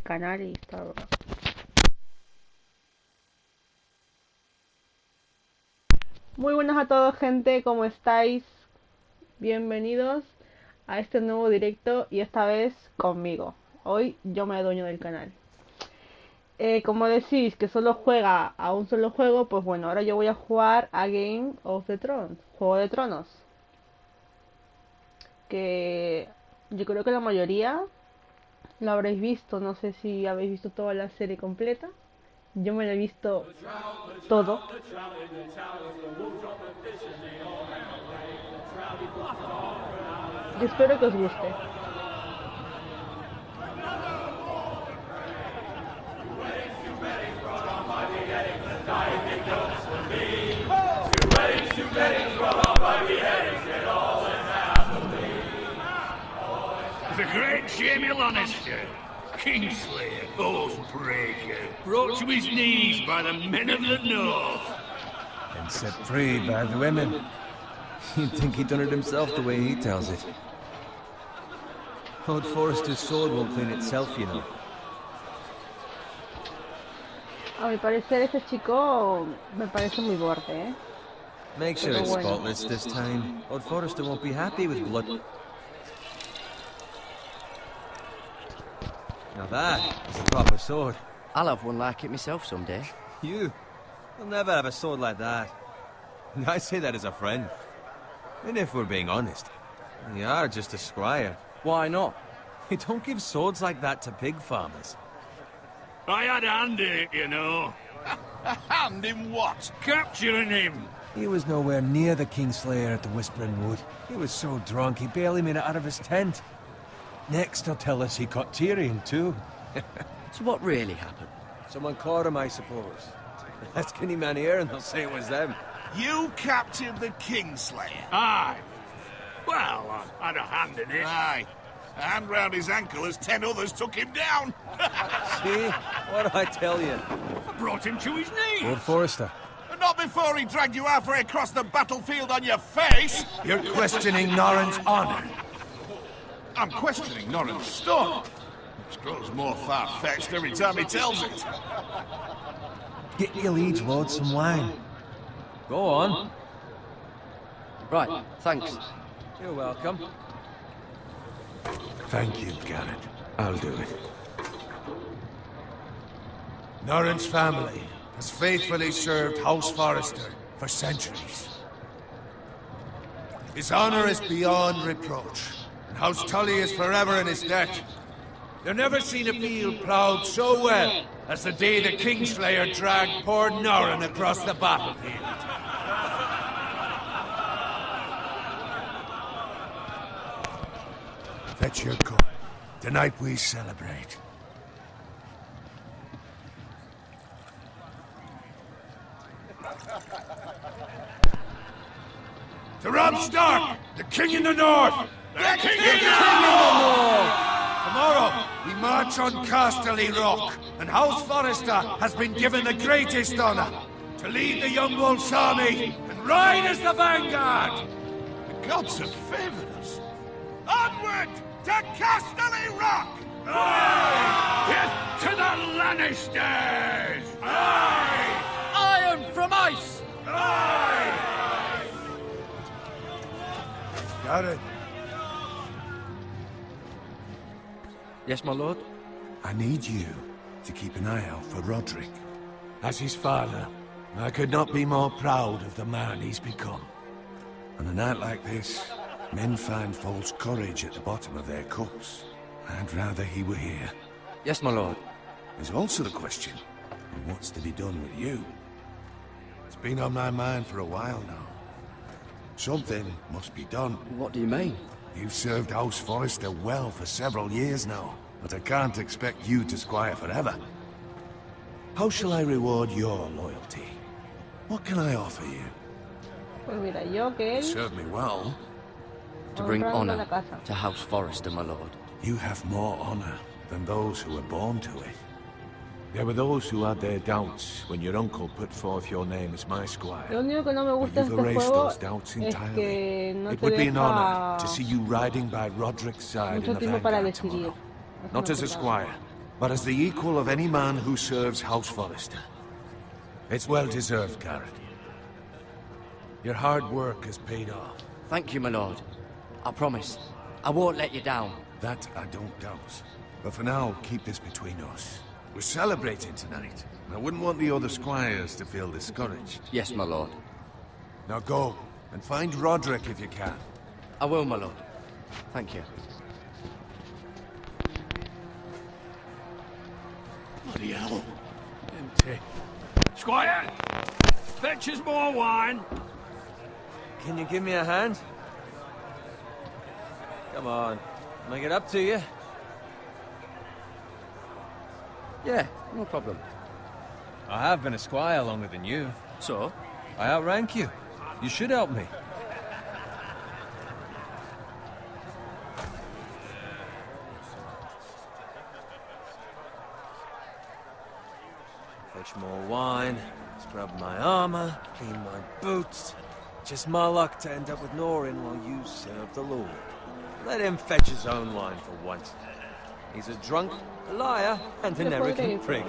del canal y todo. Muy buenas a todos, gente, ¿cómo estáis? Bienvenidos a este nuevo directo y esta vez conmigo. Hoy yo me adueño del canal. Como decís que solo juega a un solo juego, pues bueno, ahora yo voy a jugar a Game of the Thrones, Juego de Tronos. Que yo creo que la mayoría lo habréis visto, no sé si habéis visto toda la serie completa. Yo me la he visto todo. Y espero que os guste. The great Jamie Lannister, Kingslayer, Oathbreaker, brought to his knees by the men of the North. And set free by the women. You'd think he'd done it himself the way he tells it. Lord Forrester's sword won't clean itself, you know. A mi parecer ese chico me parece muy borde, ¿eh? Make sure it's spotless this time. Lord Forrester won't be happy with blood. Now that is a proper sword. I'll have one like it myself someday. You'll never have a sword like that. I say that as a friend. And if we're being honest, you are just a squire. Why not? You don't give swords like that to pig farmers. I had a hand in it, you know. A hand in what? Capturing him. He was nowhere near the Kingslayer at the Whispering Wood. He was so drunk he barely made it out of his tent. Next he'll tell us he caught Tyrion too. So what really happened? Someone caught him, I suppose. Ask any man here and they'll say it was them. You captured the Kingslayer? Aye. Well, I had a hand in it. Aye. A hand round his ankle as 10 others took him down. See? What did I tell you? I brought him to his knees. Lord Forrester. Not before he dragged you halfway across the battlefield on your face. You're questioning Norrin's honor. I'm questioning Norrin's story. It grows more far-fetched every time he tells it. Get your liege lord some wine. Go on. Right, thanks. You're welcome. Thank you, Garrett. I'll do it. Norrin's family has faithfully served House Forrester for centuries. His honor is beyond reproach, and House Tully is forever in his debt. You've never seen a field ploughed so well as the day the Kingslayer dragged poor Norrin across the battlefield. Fetch your cup. Tonight we celebrate. To Robb Stark, the King in the North! The King in the North! Tomorrow, we march on Casterly Rock, and House Forrester has been given the greatest honor to lead the Young Wolf's army and ride as the vanguard! The gods have favored us. Onward to Casterly Rock! Aye! Death to the Lannisters! Aye! Iron from ice! Aye! Garrett, Yes, my lord? I need you to keep an eye out for Roderick. As his father, I could not be more proud of the man he's become. On a night like this, men find false courage at the bottom of their cups. I'd rather he were here. Yes, my lord. There's also the question of what's to be done with you. It's been on my mind for a while now. Something must be done. What do you mean? You've served House Forrester well for several years now, but I can't expect you to squire forever. How shall I reward your loyalty? What can I offer you? Pues mira, yo que él Serve me well. To bring honrando la honor casa. to House Forrester, my lord. You have more honor than those who were born to it. There were those who had their doubts when your uncle put forth your name as my squire. Lo único que no me But gusta de you've este erased juego those doubts es entirely. que no It te would be an honor deja to see you riding by Roderick's side mucho in the tiempo para vanguard decidir. tomorrow. Es Not una as a putada. squire, but as the equal of any man who serves House Forrester. It's well deserved, Garrett. Your hard work has paid off. Thank you, my lord. I promise. I won't let you down. That I don't doubt. But for now, keep this between us. We're celebrating tonight. I wouldn't want the other squires to feel discouraged. Yes, my lord. Now go, and find Roderick if you can. I will, my lord. Thank you. Bloody hell. Empty. Squire! Fetch us more wine. Can you give me a hand? Come on, make it up to you. Yeah, no problem. I have been a squire longer than you. So? I outrank you. You should help me. Fetch more wine, scrub my armor, clean my boots. Just my luck to end up with Norin while you serve the Lord. Let him fetch his own wine for once. He's a drunk, a liar, and an arrogant prig.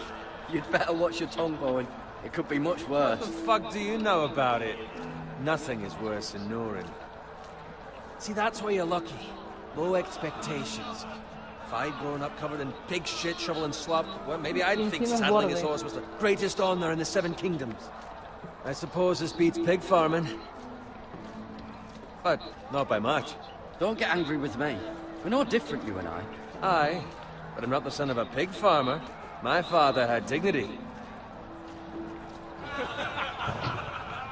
You'd better watch your tongue, Bowen. It could be much What worse. the fuck do you know about it? Nothing is worse than Norin. See, that's where you're lucky. Low expectations. If I'd grown up covered in pig shit, shovel and slop, well, maybe I'd think saddling his horse was the greatest honor in the Seven Kingdoms. I suppose this beats pig farming. But not by much. Don't get angry with me. We're no different, you and I. Aye, but I'm not the son of a pig farmer. My father had dignity.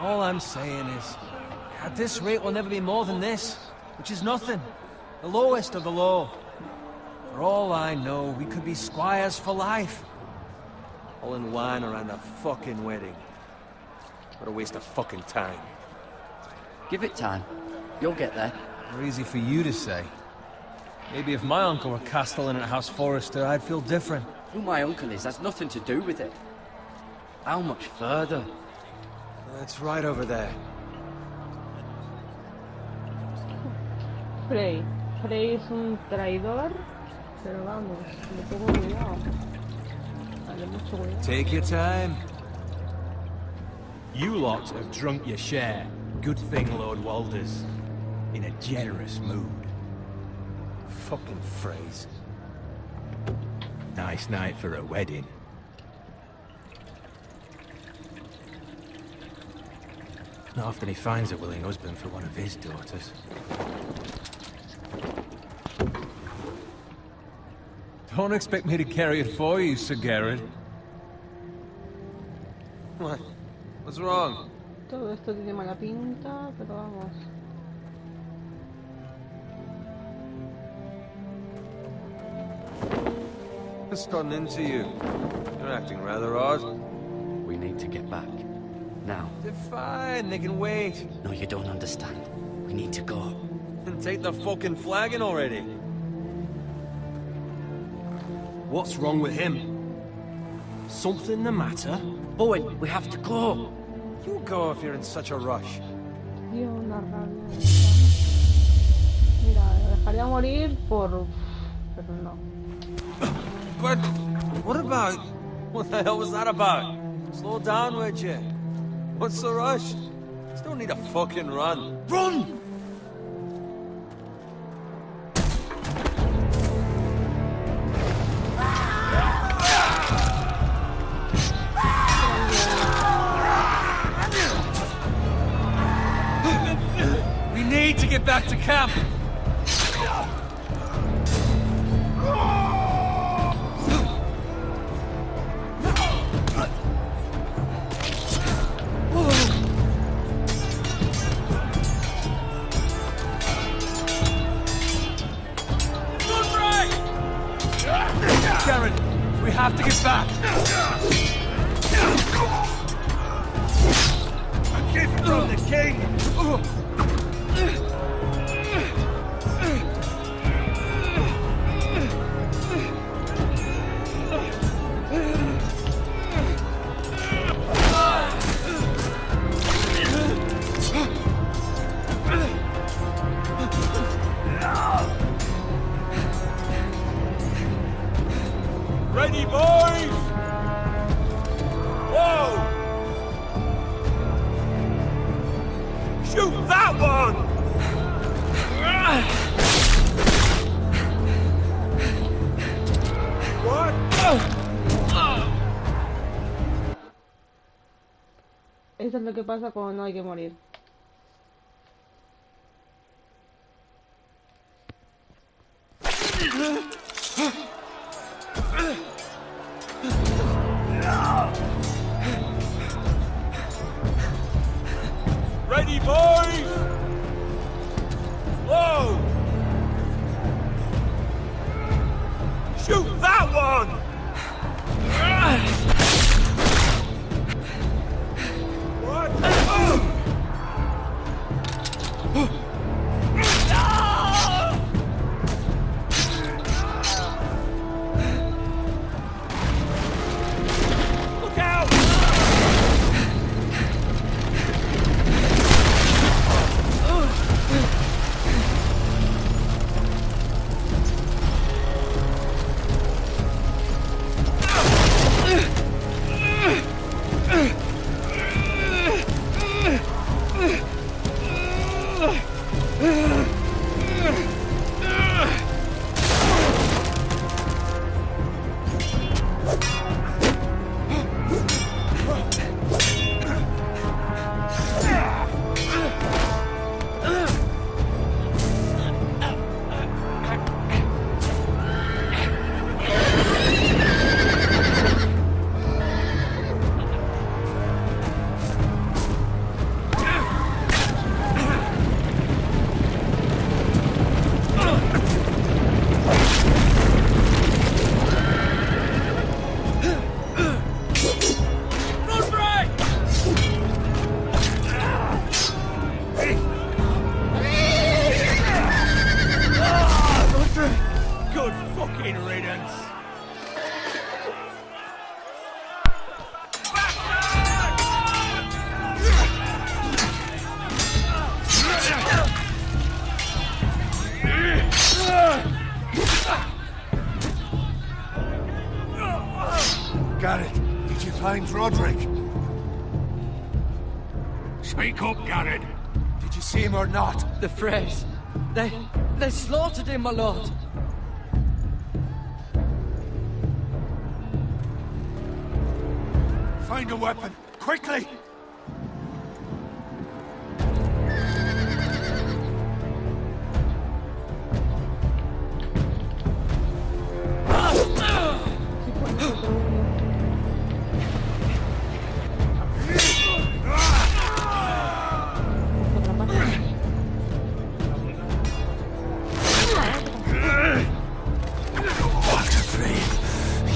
All I'm saying is, at this rate we'll never be more than this, which is nothing. The lowest of the low. For all I know, we could be squires for life. All in wine around a fucking wedding. What a waste of fucking time. Give it time. You'll get there. More easy for you to say. Maybe if my uncle were castellan at House Forrester, I'd feel different. Who my uncle is has nothing to do with it. How much further? That's right over there. Frey. Frey es un traidor, pero vamos, le pongo cuidado. Dale mucho cuidado. Take your time. You lot have drunk your share. Good thing, Lord Walder's in a generous mood. Fucking phrase. Nice night for a wedding. Not often he finds a willing husband for one of his daughters. Don't expect me to carry it for you, Sir Garrett. What? What's wrong? Todo esto tiene mala pinta, pero vamos. What's gotten into you? You're acting rather odd. We need to get back. Now. They're fine, they can wait. No, you don't understand. We need to go. And take the fucking flagon already. What's wrong with him? Something the matter? Bowen, we have to go. You go if you're in such a rush. Dios, una rabia. Mira, lo dejaría morir por... pero no. But what about... What the hell was that about? Slow down, would you? What's the rush? Still need a fucking run. Run! We need to get back to camp. Garrett, we have to get back. A gift from the king. Ready Ready, boys? Whoa! Shoot that one! What? Eso es lo que pasa cuando no hay que morir. Ready, boys? Whoa! Shoot that one! What? Look out! Good fucking riddance. Garrett, did you find Roderick? Speak up, Garrett. Did you see him or not? The phrase. They slaughtered him, my lord. Find a weapon, quickly!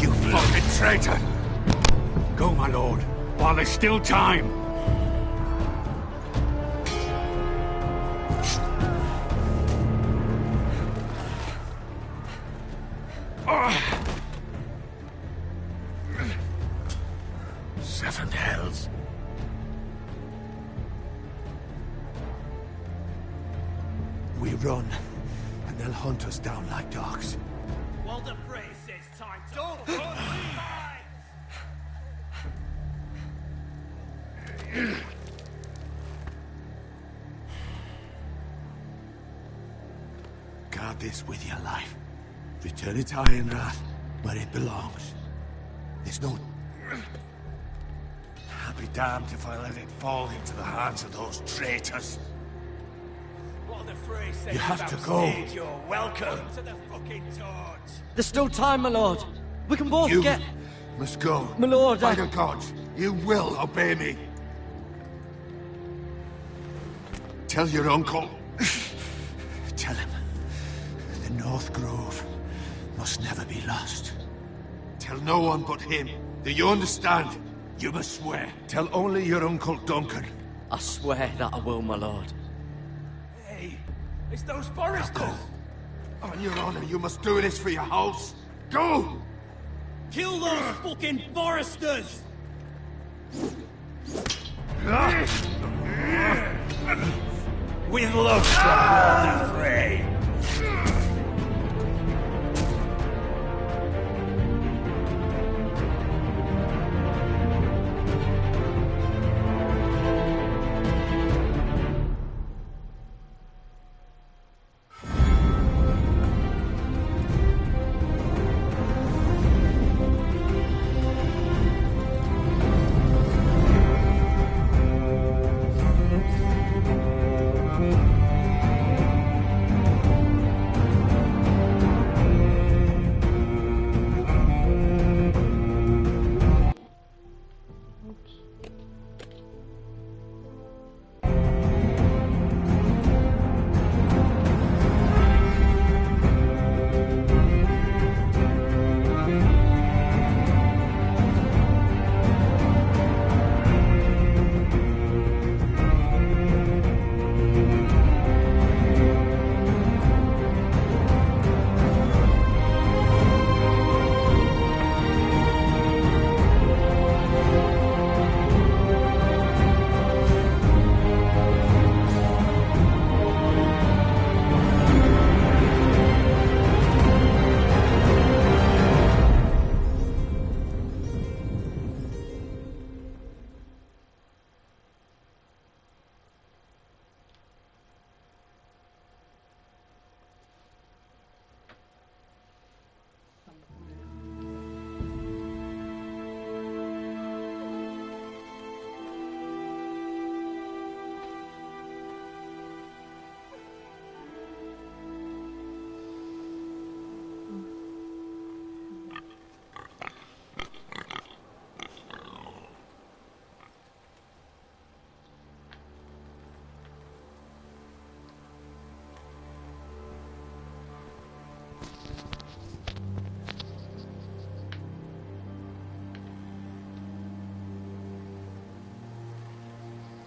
You fucking traitor! Go, my lord, while there's still time. Seven hells. We run, and they'll hunt us down like dogs. Well, the phrase says time to... Don't run, Guard this with your life. Return it to Ironrath, where it belongs. There's no... I'll be damned if I let it fall into the hands of those traitors. What the phrase says You have about to go. stage, you're welcome to the fucking torch. There's still time, my lord. We can both You get... must go. My lord, By the gods, you will obey me. Tell your uncle. Tell him. The North Grove must never be lost. Tell no one but him. Do you understand? You must swear. Tell only your Uncle Duncan. I swear that I will, my lord. Hey, it's those foresters. Go. On your honor, you must do this for your house. Go! Kill those fucking foresters! With love from Lord Frey.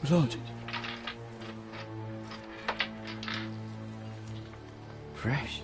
Blood. Fresh.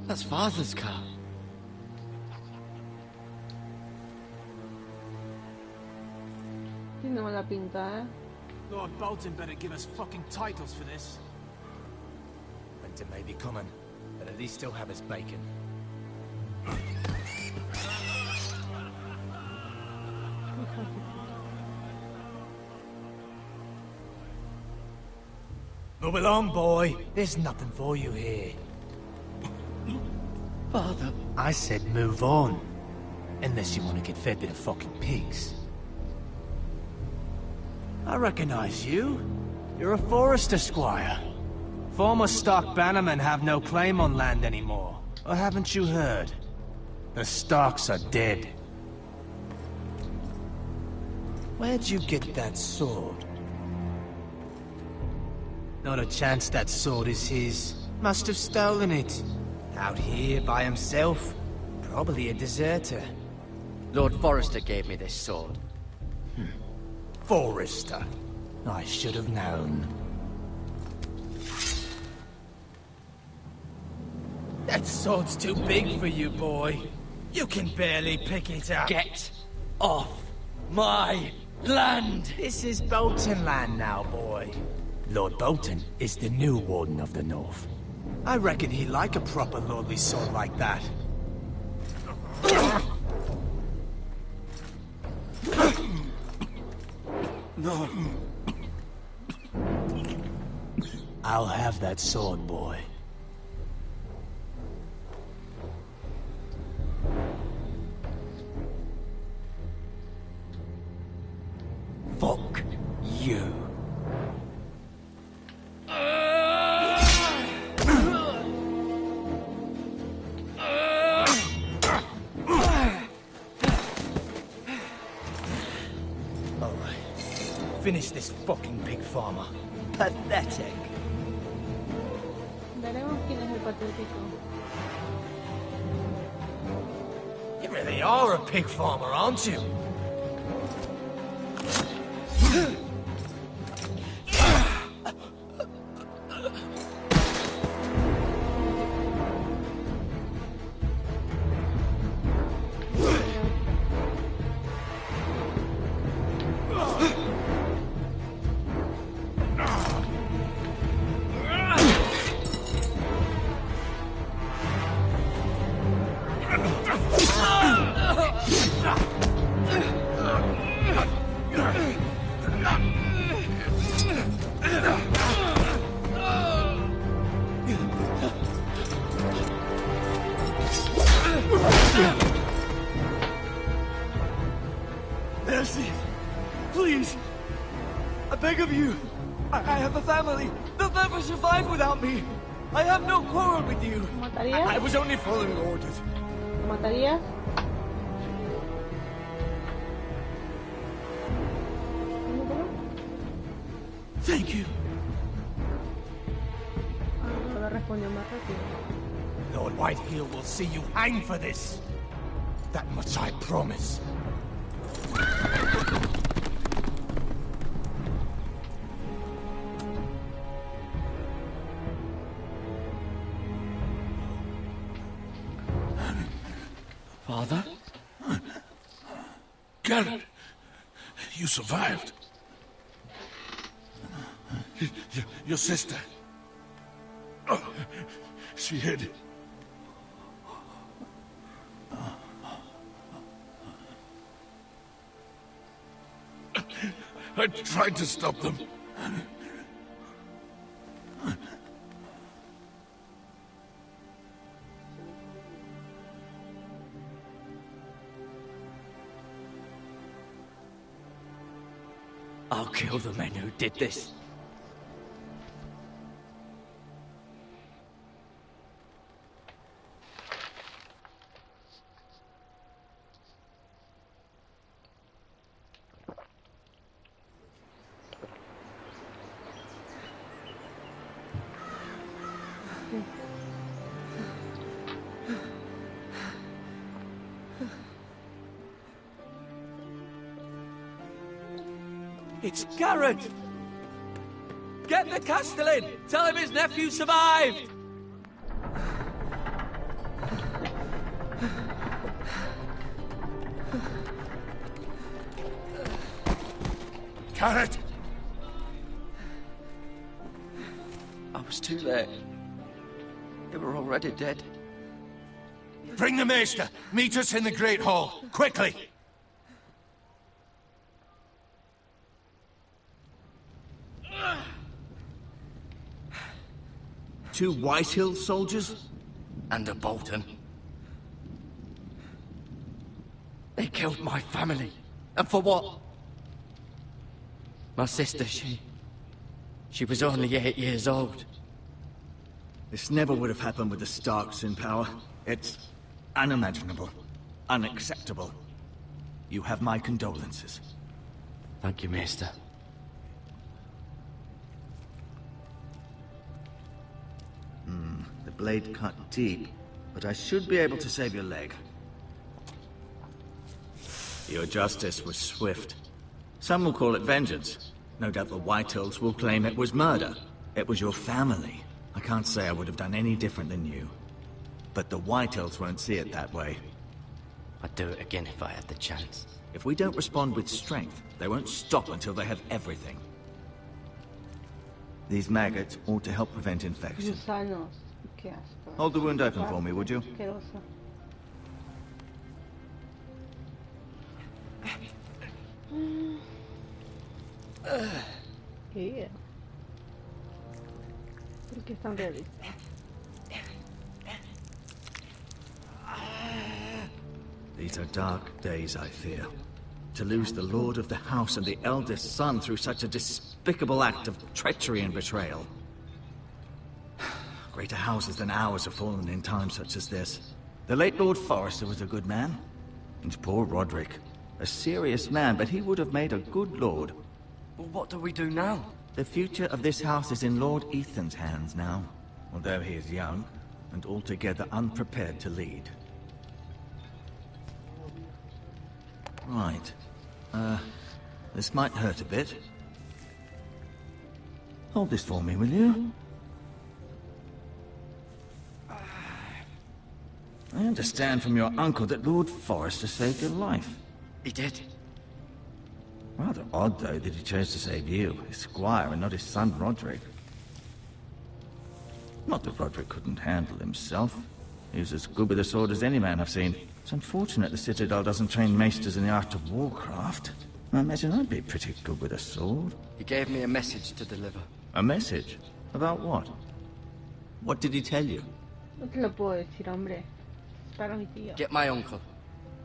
That's Father's car. Tiene mala pinta, ¿eh? Lord Bolton better give us fucking titles for this. Winter may be coming, but at least he'll have his bacon. Move along, boy. There's nothing for you here. Father. I said move on. Unless you want to get fed to the fucking pigs. I recognize you. You're a Forester squire. Former stock bannermen have no claim on land anymore. Or haven't you heard? The Starks are dead. Where'd you get that sword? Not a chance that sword is his. Must have stolen it. Out here by himself. Probably a deserter. Lord Forrester gave me this sword. Forester. I should have known. That sword's too big for you, boy. You can barely pick it up. Get off my land! This is Bolton land now, boy. Lord Bolton is the new Warden of the North. I reckon he'd like a proper lordly sword like that. No. I'll have that sword, boy. Fuck you. Finish this fucking pig farmer. Pathetic. Veremos quién es el patético. You really are a pig farmer, aren't you? Mercy! Please! I beg of you! I have a family! They'll never survive without me! I have no quarrel with you! ¿Lo matarías? I was only following orders. ¿Lo matarías? Thank you. Ahora respondió más rápido. Lord Whitehill will see you hang for this. That much I promise. Father? Garrett, you survived. Your sister. Oh, she hid. I tried to stop them. I'll kill the men who did this. It's Garrett! Get the Castellan! Tell him his nephew survived! Garrett! I was too late. They were already dead. Bring the Maester! Meet us in the Great Hall! Quickly! Two Whitehill soldiers? And a Bolton. They killed my family. And for what? My sister, she was only 8 years old. This never would have happened with the Starks in power. It's unimaginable. Unacceptable. You have my condolences. Thank you, Maester. The blade cut deep, but I should be able to save your leg. Your justice was swift. Some will call it vengeance. No doubt the Whitehills will claim it was murder. It was your family. I can't say I would have done any different than you. But the Whitehills won't see it that way. I'd do it again if I had the chance. If we don't respond with strength, they won't stop until they have everything. These maggots ought to help prevent infection. Gusanos. Qué asco. Hold the wound open for me, would you? Asqueroso. Yeah. ¿Por qué es tan realista? These are dark days, I fear. To lose the lord of the house and the eldest son through such a despicable act of treachery and betrayal. Greater houses than ours have fallen in times such as this. The late Lord Forrester was a good man. And poor Roderick. A serious man, but he would have made a good lord. Well, what do we do now? The future of this house is in Lord Ethan's hands now. Although he is young, and altogether unprepared to lead. Right. This might hurt a bit. Hold this for me, will you? I understand from your uncle that Lord Forrester saved your life. He did. Rather odd, though, that he chose to save you, his squire, and not his son Roderick. Not that Roderick couldn't handle himself. He was as good with a sword as any man I've seen. It's unfortunate the Citadel doesn't train maesters in the art of warcraft. I imagine I'd be pretty good with a sword. He gave me a message to deliver. A message? About what? What did he tell you? No te lo puedo decir, hombre. Es para mi tío. Get my uncle.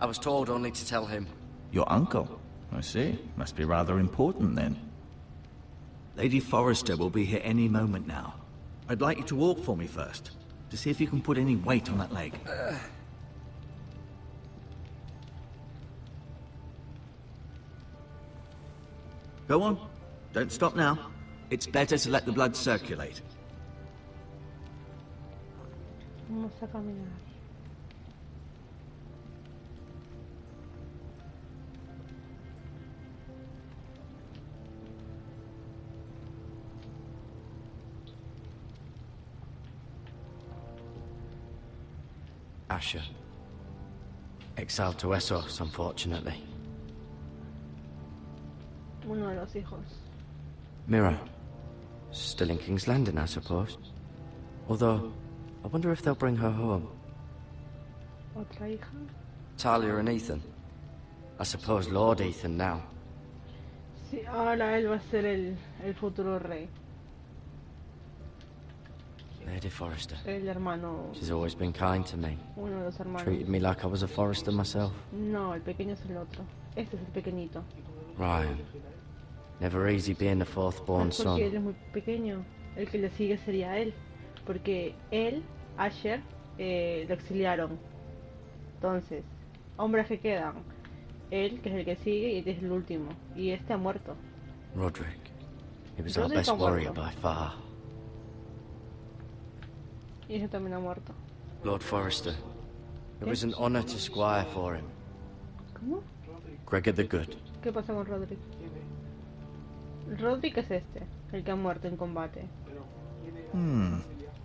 I was told only to tell him. Your uncle? I see. Must be rather important, then. Lady Forrester will be here any moment now. I'd like you to walk for me first, to see if you can put any weight on that leg. Go on. Don't stop now. It's better to let the blood circulate. Vamos a caminar. Asher. Exiled to Essos, unfortunately. Uno de los hijos. Mira. Still in King's Landing, I suppose. Although, I wonder if they'll bring her home. Otra hija. Talia and Ethan. I suppose Lord Ethan now. Sí, ahora él va a ser el futuro rey. Lady Forrester. El hermano. She's always been kind to me. Uno de los hermanos. Treated me like I was a Forrester myself. No, el pequeño es el otro. Este es el pequeñito. Ryan. Never easy being the fourth born Es porque él son. es muy pequeño. El que le sigue sería él. Porque él, Asher, lo exiliaron. Entonces, hombres que quedan. Él, que es el que sigue, y este es el último. Y este ha muerto. Roderick. He was our Roderick best ha warrior muerto. by far. Y ese también ha muerto. Lord Forrester. It was an honor to squire for him. ¿Cómo? Gregor the Good. ¿Qué pasa con Roderick? Roderick es este, el que ha muerto en combate.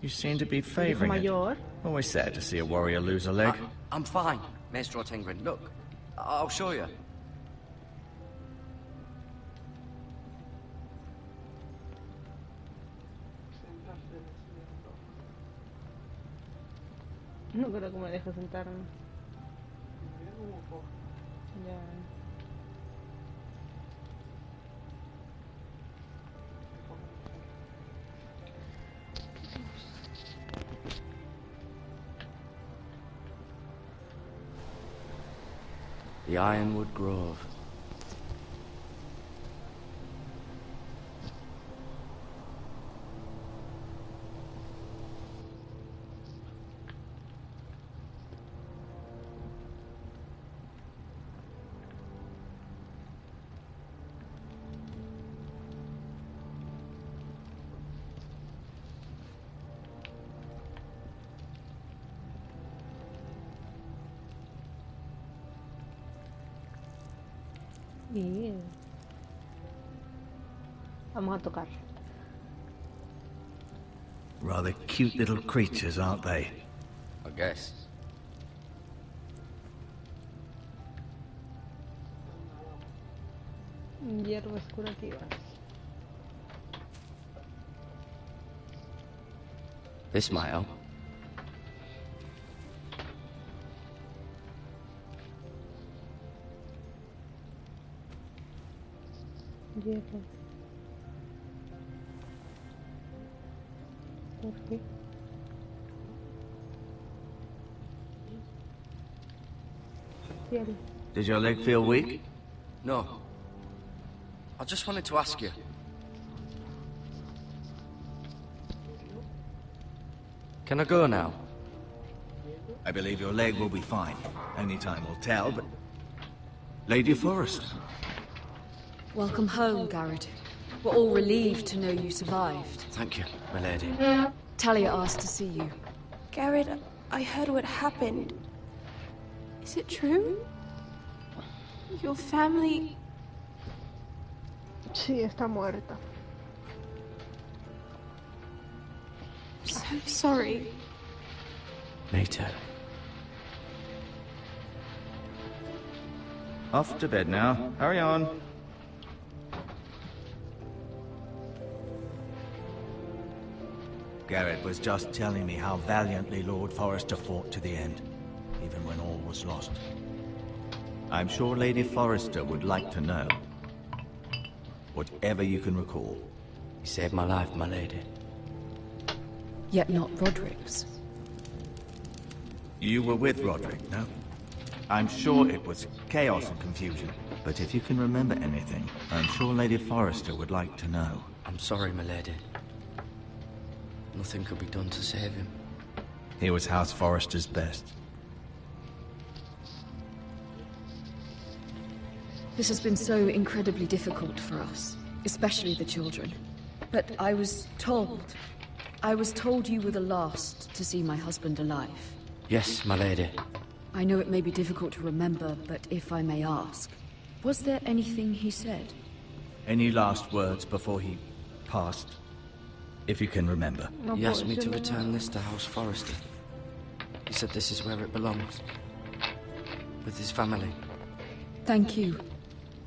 You seem to be El hijo favoring it. mayor. Always sad to see a warrior lose a leg. I'm fine, Maestro Tengrin. Look, I'll show you. No creo que me deje sentarme. Ya. The Ironwood Grove. Bien. Vamos a tocar. Rather cute little creatures, aren't they? I guess. Hierbas curativas. This might help. Hierro. ¿Por qué? Cielo. Did your leg feel weak? No. I just wanted to ask you. Can I go now? I believe your leg will be fine. Only time will tell, but... Lady Forrester. Welcome home, Garrett. We're all relieved to know you survived. Thank you, my lady. Talia asked to see you. Garrett, I heard what happened. Is it true? Your family... Sí, está muerta. I'm so sorry. Me too. Off to bed now. Hurry on. Garrett was just telling me how valiantly Lord Forrester fought to the end, even when all was lost. I'm sure Lady Forrester would like to know. Whatever you can recall. You saved my life, my lady. Yet not Roderick's. You were with Roderick, no? I'm sure it was chaos and confusion. But if you can remember anything, I'm sure Lady Forrester would like to know. I'm sorry, my lady. Nothing could be done to save him. He was House Forrester's best. This has been so incredibly difficult for us, especially the children. But I was told you were the last to see my husband alive. Yes, my lady. I know it may be difficult to remember, but if I may ask, was there anything he said? Any last words before he passed? If you can remember. No He asked puedo me to decirle return nada. this to House Forrester. He said this is where it belongs. With his family. Thank you,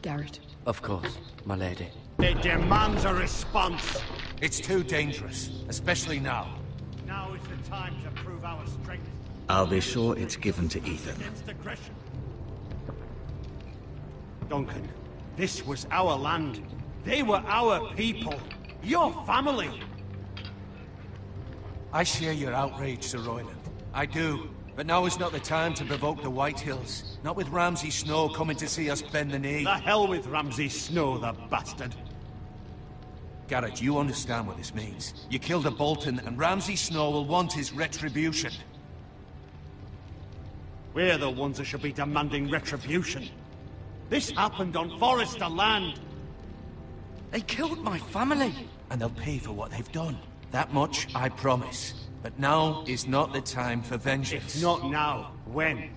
Garrett. Of course, my lady. It demands a response. It's too dangerous, especially now. Now is the time to prove our strength I'll be sure it's given to Ethan. against aggression. Duncan, this was our land. They were our people. Your family. I share your outrage, Sir Royland. I do. But now is not the time to provoke the White Hills. Not with Ramsay Snow coming to see us bend the knee. The hell with Ramsay Snow, the bastard. Garrett, you understand what this means. You killed a Bolton, and Ramsay Snow will want his retribution. We're the ones that should be demanding retribution. This happened on Forrester land. They killed my family. And they'll pay for what they've done. That much, I promise. But now is not the time for vengeance. If not now, when?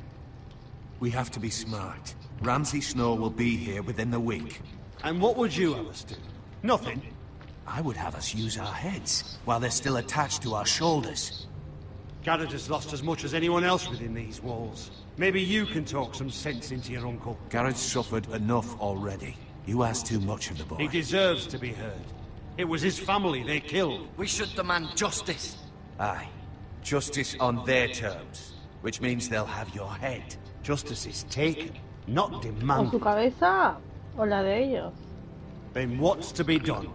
We have to be smart. Ramsay Snow will be here within the week. And what would you have us do? Nothing. I would have us use our heads, while they're still attached to our shoulders. Garrett has lost as much as anyone else within these walls. Maybe you can talk some sense into your uncle. Garrett's suffered enough already. You ask too much of the boy. He deserves to be heard. It was his family they killed. We should demand justice. Aye. Justice on their terms. Which means they'll have your head. Justice is taken, not O demanded. su cabeza o la de ellos. Then what's to be done?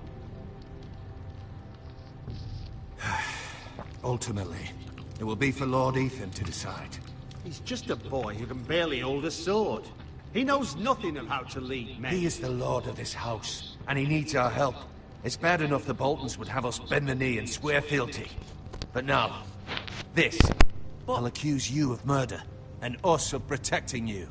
Ultimately, it will be for Lord Ethan to decide. He's just a boy who can barely hold a sword. He knows nothing of how to lead men. He is the lord of this house, and he needs our help. It's bad enough the Boltons would have us bend the knee and swear fealty. But now, this. I'll accuse you of murder, and us of protecting you.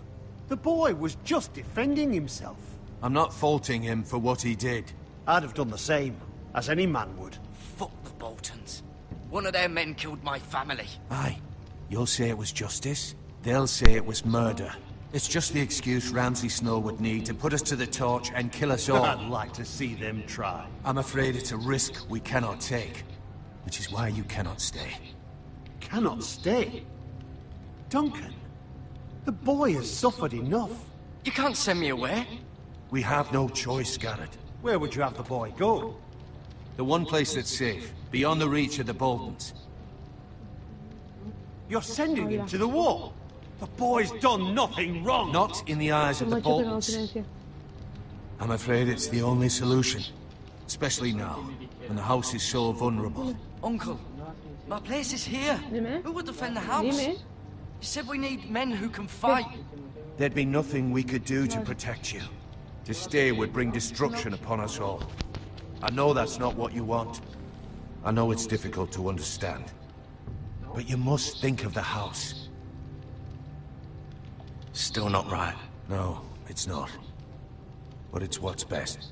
The boy was just defending himself. I'm not faulting him for what he did. I'd have done the same, as any man would. Fuck the Boltons. One of their men killed my family. Aye. You'll say it was justice. They'll say it was murder. It's just the excuse Ramsay Snow would need to put us to the torch and kill us all. I'd like to see them try. I'm afraid it's a risk we cannot take. Which is why you cannot stay. Cannot stay? Duncan, the boy has suffered enough. You can't send me away. We have no choice, Garrett. Where would you have the boy go? The one place that's safe, beyond the reach of the Boltons. You're sending him to the war? The boy's done nothing wrong! Not in the eyes of the Boltons. I'm afraid it's the only solution. Especially now, when the house is so vulnerable. Uncle, my place is here. Dime. Who would defend the house? Dime. You said we need men who can fight. There'd be nothing we could do to protect you. To stay would bring destruction upon us all. I know that's not what you want. I know it's difficult to understand. But you must think of the house. Still not right. No, it's not. But it's what's best.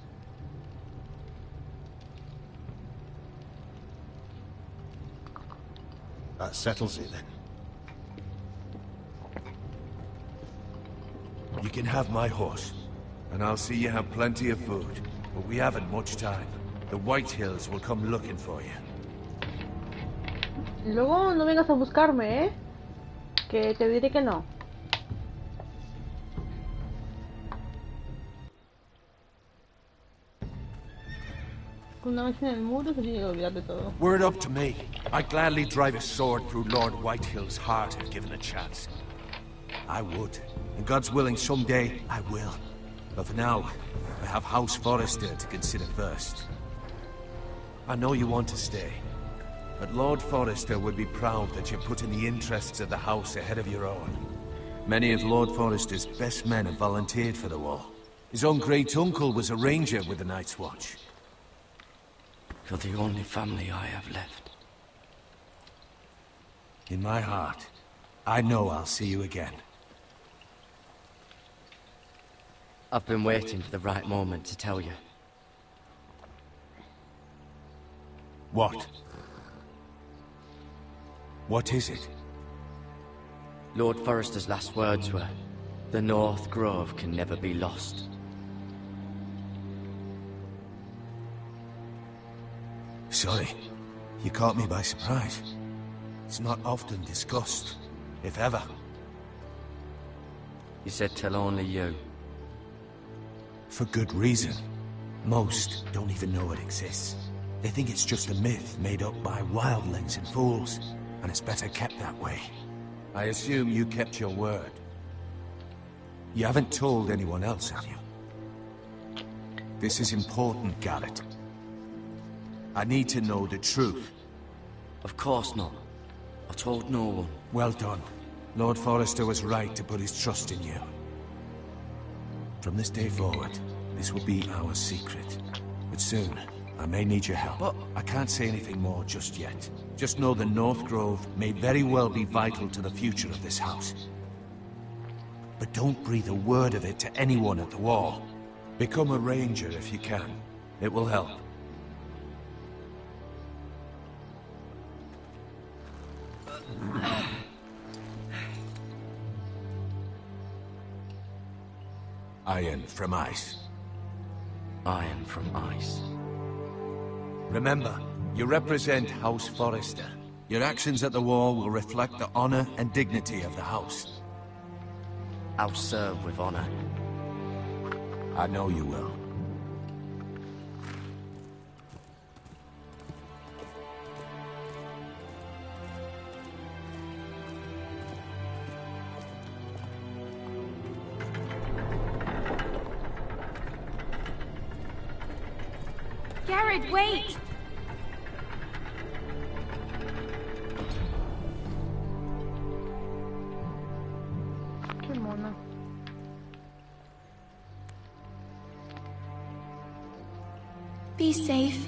That settles it then. You can have my horse. And I'll see you have plenty of food. But we haven't much time. The White Hills will come looking for you. Luego no vengas a buscarme, ¿eh? Que te diré que no. Una vez en el muro se tiene que olvidar de todo. Were it up to me, I'd gladly drive a sword through Lord Whitehill's heart if given a chance. I would. And God's willing, someday I will. But for now, I have House Forrester to consider first. I know you want to stay. But Lord Forrester would be proud that you're putting the interests of the house ahead of your own. Many of Lord Forrester's best men have volunteered for the war. His own great-uncle was a ranger with the Night's Watch. You're the only family I have left. In my heart, I know I'll see you again. I've been waiting for the right moment to tell you. What? What is it? Lord Forrester's last words were, "The North Grove can never be lost." Sorry, you caught me by surprise. It's not often discussed, if ever. You said tell only you. For good reason. Most don't even know it exists. They think it's just a myth made up by wildlings and fools, and it's better kept that way. I assume you kept your word. You haven't told anyone else, have you? This is important, Garrett. I need to know the truth. Of course not. I told no one. Well done. Lord Forrester was right to put his trust in you. From this day forward, this will be our secret. But soon, I may need your help, but I can't say anything more just yet. Just know the North Grove may very well be vital to the future of this house. But don't breathe a word of it to anyone at the wall. Become a ranger if you can. It will help. Iron from ice. Iron from ice. Remember, you represent House Forrester. Your actions at the wall will reflect the honor and dignity of the house. I'll serve with honor. I know you will. Garrett, wait! Qué mona. Be safe.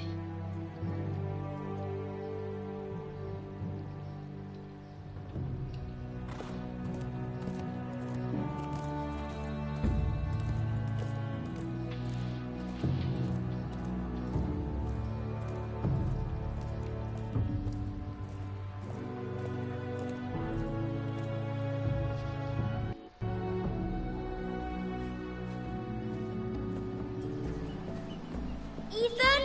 Ethan?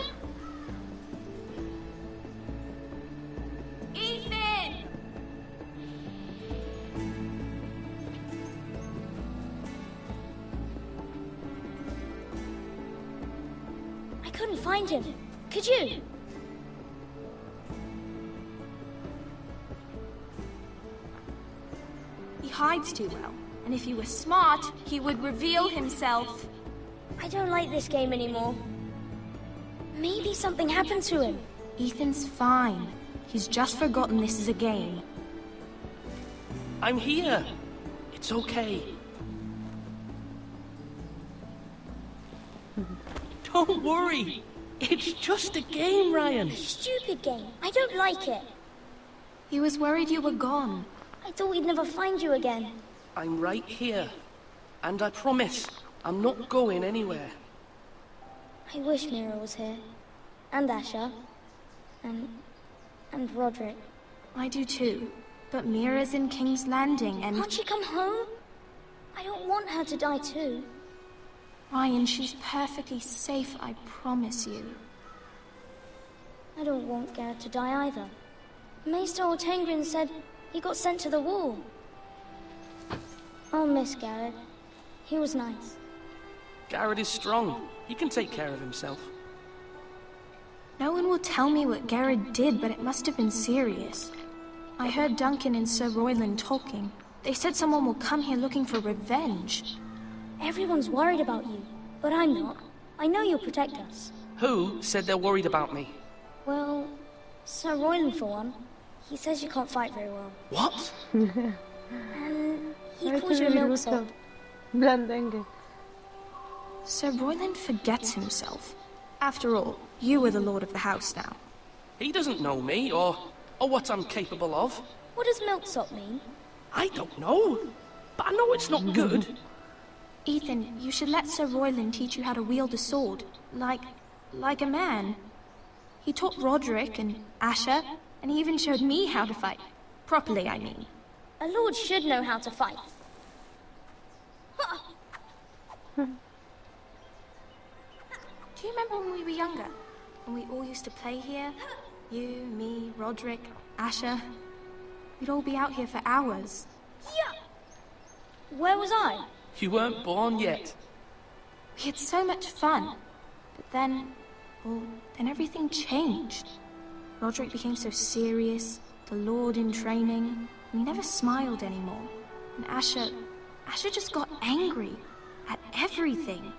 Ethan! I couldn't find him. Could you? He hides too well. And if he were smart, he would reveal himself. I don't like this game anymore. Maybe something happened to him. Ethan's fine. He's just forgotten this is a game. I'm here. It's okay. Don't worry. It's just a game, Ryan. Stupid game. I don't like it. He was worried you were gone. I thought we'd never find you again. I'm right here. And I promise, I'm not going anywhere. I wish Mira was here. And Asher. And Roderick. I do too. But Mira's in King's Landing and... Can't she come home? I don't want her to die too. Ryan, she's perfectly safe, I promise you. I don't want Garrett to die either. Maester Ortengrin said he got sent to the wall. I'll miss Garrett. He was nice. Garrett is strong. He can take care of himself. No one will tell me what Garrett did, but it must have been serious. I heard Duncan and Sir Royland talking. They said someone will come here looking for revenge. Everyone's worried about you, but I'm not. I know you'll protect us. Who said they're worried about me? Well, Sir Royland for one. He says you can't fight very well. What? And he calls you a milksop. Blandengue. Sir Royland forgets himself. After all, you are the lord of the house now. He doesn't know me, or what I'm capable of. What does milksop mean? I don't know, but I know it's not good. Ethan, you should let Sir Royland teach you how to wield a sword. Like a man. He taught Roderick and Asher, and he even showed me how to fight. Properly, I mean. A lord should know how to fight. Do you remember when we were younger? When we all used to play here? You, me, Roderick, Asher. We'd all be out here for hours. Yeah! Where was I? You weren't born yet. We had so much fun. But then everything changed. Roderick became so serious, the Lord in training, and he never smiled anymore. And Asher just got angry at everything.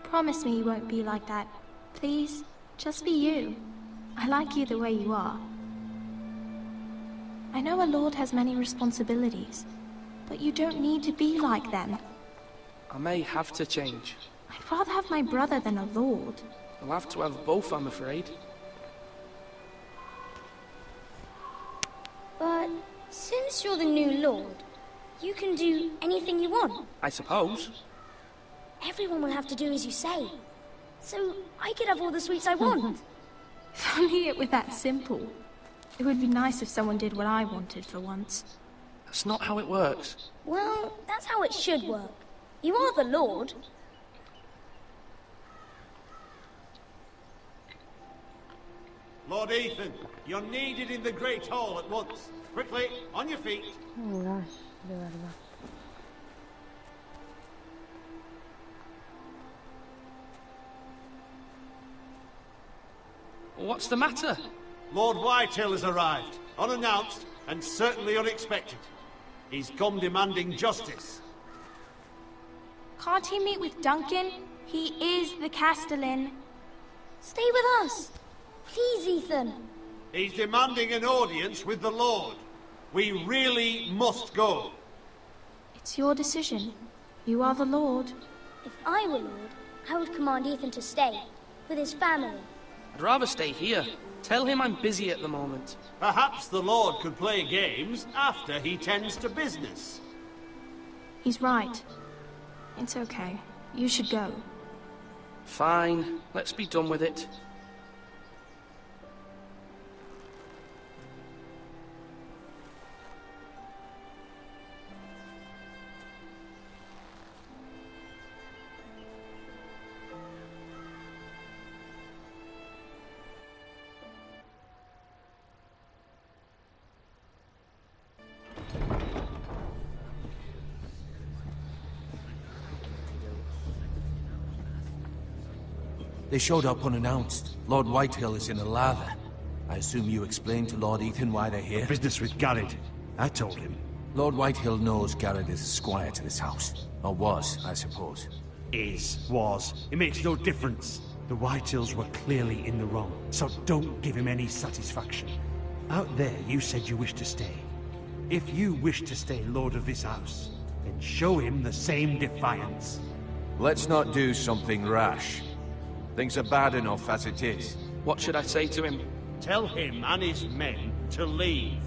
Promise me you won't be like that. Please, just be you. I like you the way you are. I know a lord has many responsibilities, but you don't need to be like them. I may have to change. I'd rather have my brother than a lord. We'll have to have both, I'm afraid. But since you're the new lord, you can do anything you want. I suppose. Everyone will have to do as you say. So I could have all the sweets I want. If only it were that simple. It would be nice if someone did what I wanted for once. That's not how it works. Well, that's how it should work. You are the lord. Lord Ethan, you're needed in the Great Hall at once. Quickly, on your feet. Oh gosh, de verdad. What's the matter? Lord Whitehill has arrived, unannounced and certainly unexpected. He's come demanding justice. Can't he meet with Duncan? He is the Castellan. Stay with us. Please, Ethan. He's demanding an audience with the Lord. We really must go. It's your decision. You are the Lord. If I were lord, I would command Ethan to stay, with his family. I'd rather stay here. Tell him I'm busy at the moment. Perhaps the Lord could play games after he tends to business. He's right. It's okay. You should go. Fine. Let's be done with it. They showed up unannounced. Lord Whitehill is in a lather. I assume you explained to Lord Ethan why they're here? Business with Garrett. I told him. Lord Whitehill knows Garrett is a squire to this house. Or was, I suppose. Was. It makes no difference. The Whitehills were clearly in the wrong, so don't give him any satisfaction. Out there, you said you wished to stay. If you wish to stay lord of this house, then show him the same defiance. Let's not do something rash. Things are bad enough as it is. What should I say to him? Tell him and his men to leave.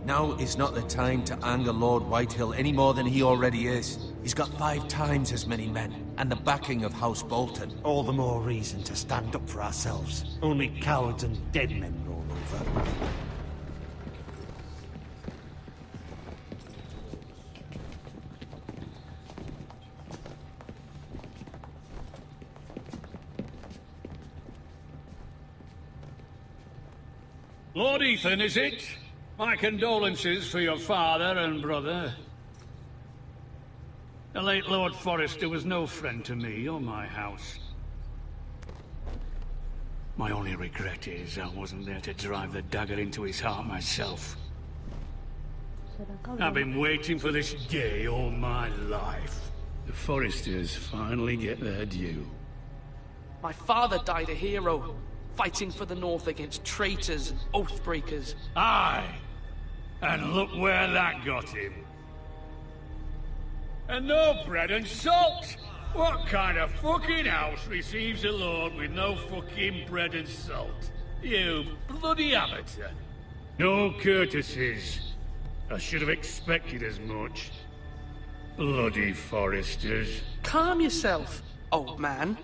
Now is not the time to anger Lord Whitehill any more than he already is. He's got 5 times as many men, and the backing of House Bolton. All the more reason to stand up for ourselves. Only cowards and dead men roll over. Lord Ethan, is it? My condolences for your father and brother. The late Lord Forrester was no friend to me or my house. My only regret is I wasn't there to drive the dagger into his heart myself. I've been waiting for this day all my life. The Forresters finally get their due. My father died a hero, fighting for the North against traitors and oathbreakers. Aye, and look where that got him. And no bread and salt! What kind of fucking house receives a lord with no fucking bread and salt? You bloody amateur. No courtesies. I should have expected as much. Bloody Forresters. Calm yourself, old man.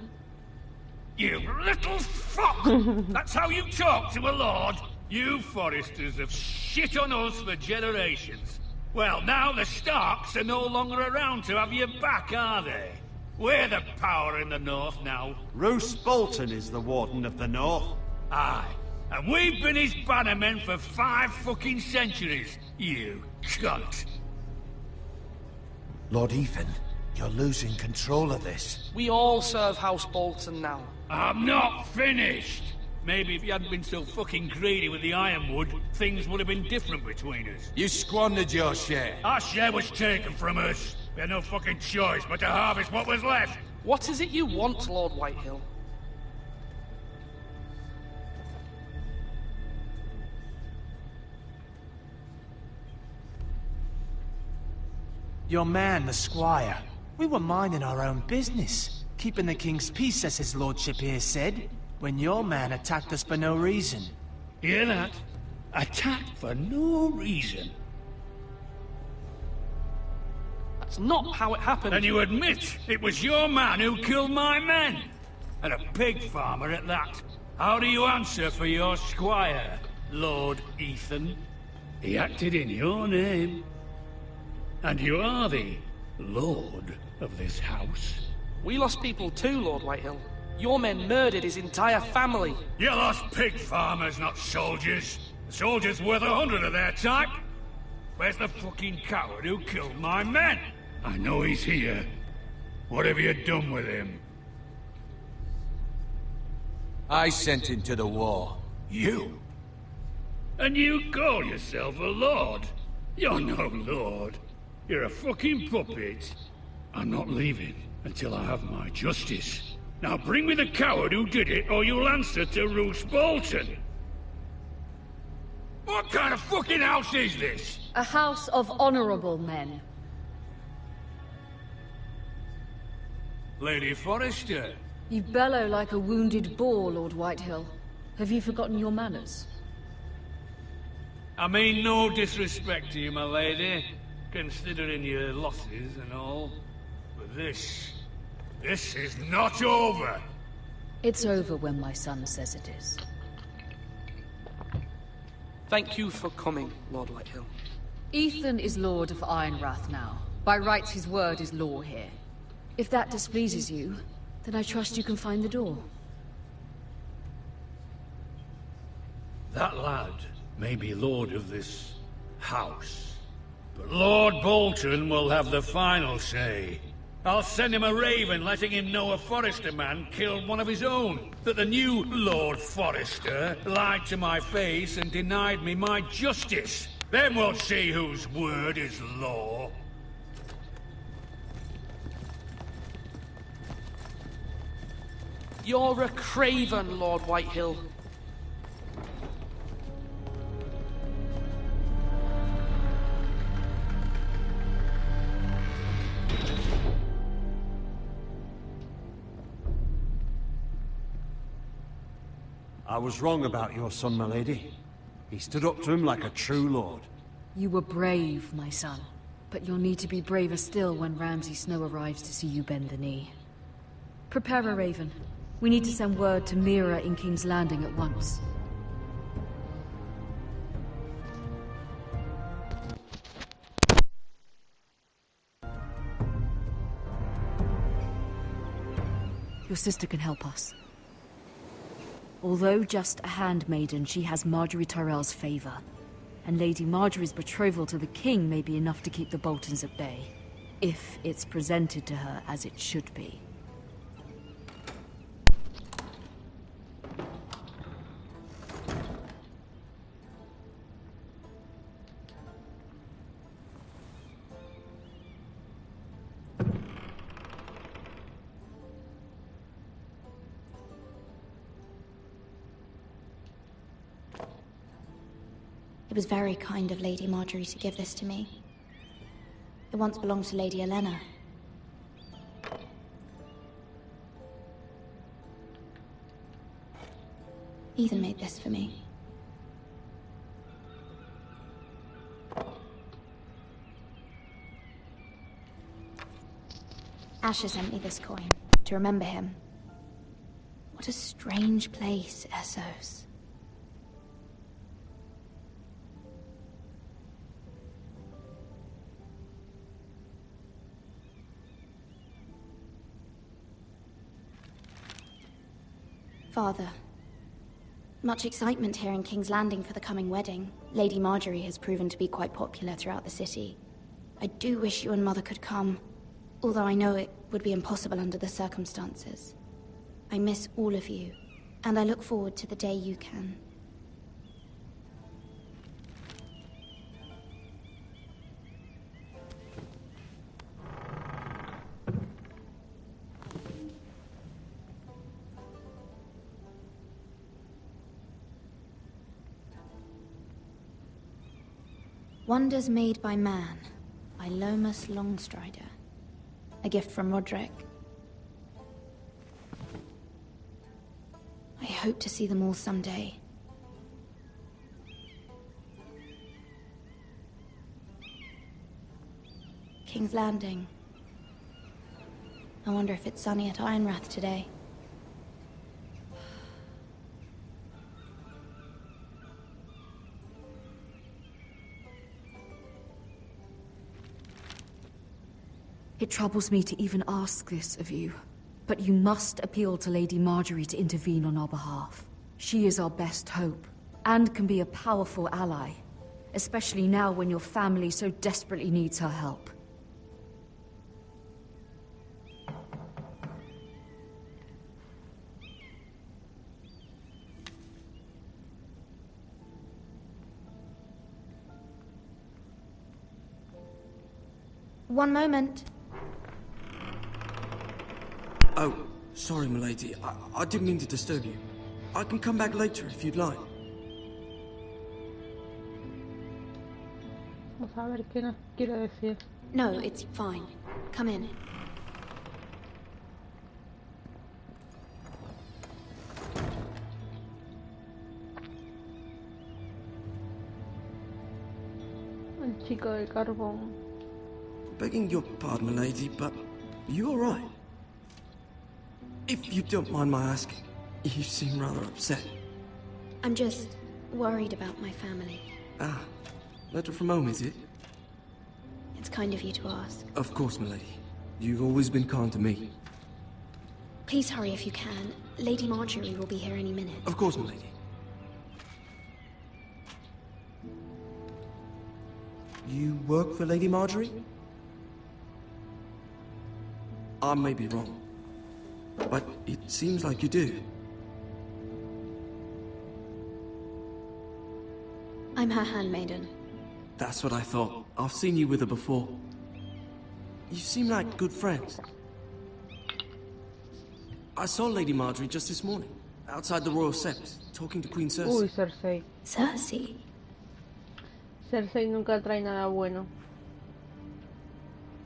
You little fuck! That's how you talk to a lord? You Forresters have shit on us for generations. Well, now the Starks are no longer around to have your back, are they? We're the power in the north now. Roose Bolton is the Warden of the North. Aye, and we've been his bannermen for 5 fucking centuries, you cunt. Lord Ethan, you're losing control of this. We all serve House Bolton now. I'm not finished! Maybe if you hadn't been so fucking greedy with the ironwood, things would have been different between us. You squandered your share. Our share was taken from us. We had no fucking choice but to harvest what was left. What is it you want, Lord Whitehill? Your man, the squire. We were minding our own business. Keeping the king's peace, as his lordship here said, when your man attacked us for no reason. Hear that? Attacked for no reason. That's not how it happened. And you admit it was your man who killed my men? And a pig farmer at that. How do you answer for your squire, Lord Ethan? He acted in your name. And you are the lord of this house. We lost people too, Lord Whitehill. Your men murdered his entire family. You lost pig farmers, not soldiers. The soldiers worth 100 of their type. Where's the fucking coward who killed my men? I know he's here. What have you done with him? I sent him to the war. You? And you call yourself a lord? You're no lord. You're a fucking puppet. I'm not leaving until I have my justice. Now bring me the coward who did it, or you'll answer to Roose Bolton. What kind of fucking house is this? A house of honorable men. Lady Forrester. You bellow like a wounded boar, Lord Whitehill. Have you forgotten your manners? I mean no disrespect to you, my lady, considering your losses and all. But this is not over. It's over when my son says it is. Thank you for coming, Lord Whitehill. Ethan is Lord of Ironrath now. By rights, his word is law here. If that displeases you, then I trust you can find the door. That lad may be lord of this house, but Lord Bolton will have the final say. I'll send him a raven letting him know a Forrester man killed one of his own. That the new Lord Forrester lied to my face and denied me my justice. Then we'll see whose word is law. You're a craven, Lord Whitehill. I was wrong about your son, my lady. He stood up to him like a true lord. You were brave, my son. But you'll need to be braver still when Ramsay Snow arrives to see you bend the knee. Prepare a raven. We need to send word to Mira in King's Landing at once. Your sister can help us. Although just a handmaiden, she has Marjorie Tyrell's favor. And Lady Marjorie's betrothal to the king may be enough to keep the Boltons at bay. If it's presented to her as it should be. It was very kind of Lady Marjorie to give this to me. It once belonged to Lady Elena. Ethan made this for me. Asher sent me this coin to remember him. What a strange place, Essos. Father, much excitement here in King's Landing for the coming wedding. Lady Marjorie has proven to be quite popular throughout the city. I do wish you and Mother could come, although I know it would be impossible under the circumstances. I miss all of you, and I look forward to the day you can. Wonders Made by Man, by Lomas Longstrider. A gift from Roderick. I hope to see them all someday. King's Landing. I wonder if it's sunny at Ironrath today. It troubles me to even ask this of you, but you must appeal to Lady Marjorie to intervene on our behalf. She is our best hope, and can be a powerful ally, especially now when your family so desperately needs her help. One moment. Oh, sorry, milady. I didn't mean to disturb you. I can come back later if you'd like. Vamos a ver qué nos quiere decir. No, it's fine. Come in. El chico del carbón. Begging your pardon, milady, but you all right? If you don't mind my asking, you seem rather upset. I'm just worried about my family. Ah, letter from home, is it? It's kind of you to ask. Of course, milady. You've always been kind to me. Please hurry if you can. Lady Marjorie will be here any minute. Of course, milady. You work for Lady Marjorie? I may be wrong, but it seems like you do. I'm her handmaiden. That's what I thought. I've seen you with her before. You seem like good friends. I saw Lady Marjorie just this morning, outside the Royal Sept, talking to Queen Cersei. Uy, Cersei. Cersei? Cersei nunca trae nada bueno.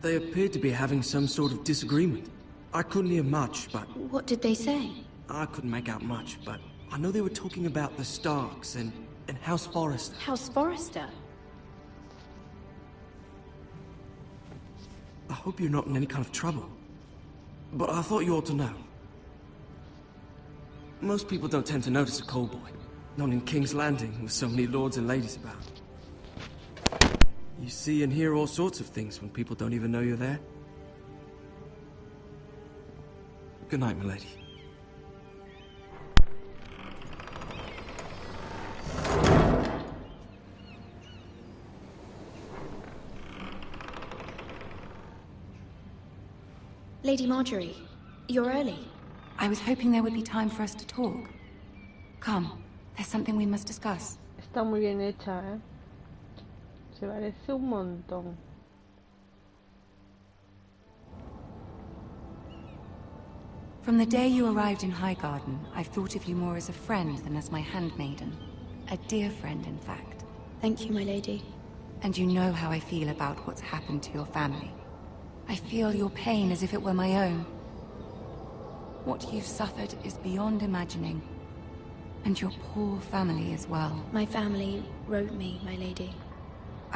They appeared to be having some sort of disagreement. I couldn't hear much, but... What did they say? I couldn't make out much, but I know they were talking about the Starks and House Forrester. House Forrester? I hope you're not in any kind of trouble. But I thought you ought to know. Most people don't tend to notice a cold boy. Not in King's Landing, with so many lords and ladies about. You see and hear all sorts of things when people don't even know you're there. Good night, milady. Lady Marjorie, you're early. I was hoping there would be time for us to talk. Come, there's something we must discuss. Está muy bien hecha, ¿eh? Se parece un montón. From the day you arrived in Highgarden, I've thought of you more as a friend than as my handmaiden. A dear friend, in fact. Thank you, my lady. And you know how I feel about what's happened to your family. I feel your pain as if it were my own. What you've suffered is beyond imagining. And your poor family as well. My family wrote me, my lady.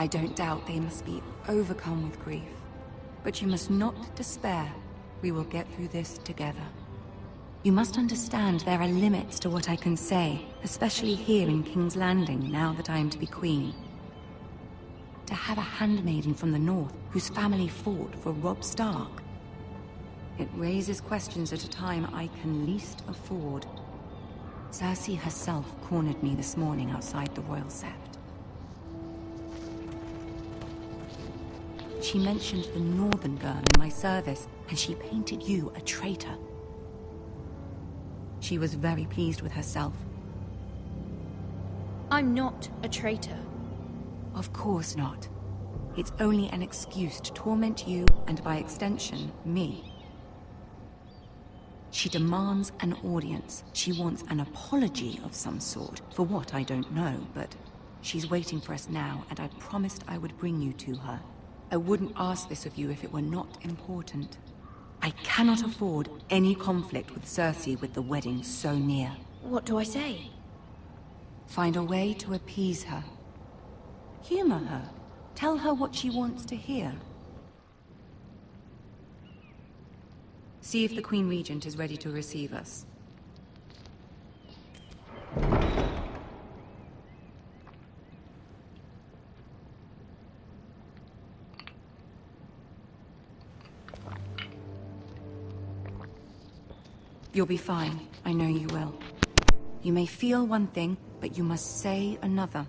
I don't doubt they must be overcome with grief. But you must not despair. We will get through this together. You must understand there are limits to what I can say, especially here in King's Landing, now that I am to be queen. To have a handmaiden from the north whose family fought for Robb Stark. It raises questions at a time I can least afford. Cersei herself cornered me this morning outside the Royal Sept. She mentioned the northern girl in my service, and she painted you a traitor. She was very pleased with herself. I'm not a traitor. Of course not. It's only an excuse to torment you, and by extension, me. She demands an audience. She wants an apology of some sort, for what I don't know, but she's waiting for us now, and I promised I would bring you to her. I wouldn't ask this of you if it were not important. I cannot afford any conflict with Cersei with the wedding so near. What do I say? Find a way to appease her. Humor her. Tell her what she wants to hear. See if the Queen Regent is ready to receive us. You'll be fine. I know you will. You may feel one thing, but you must say another.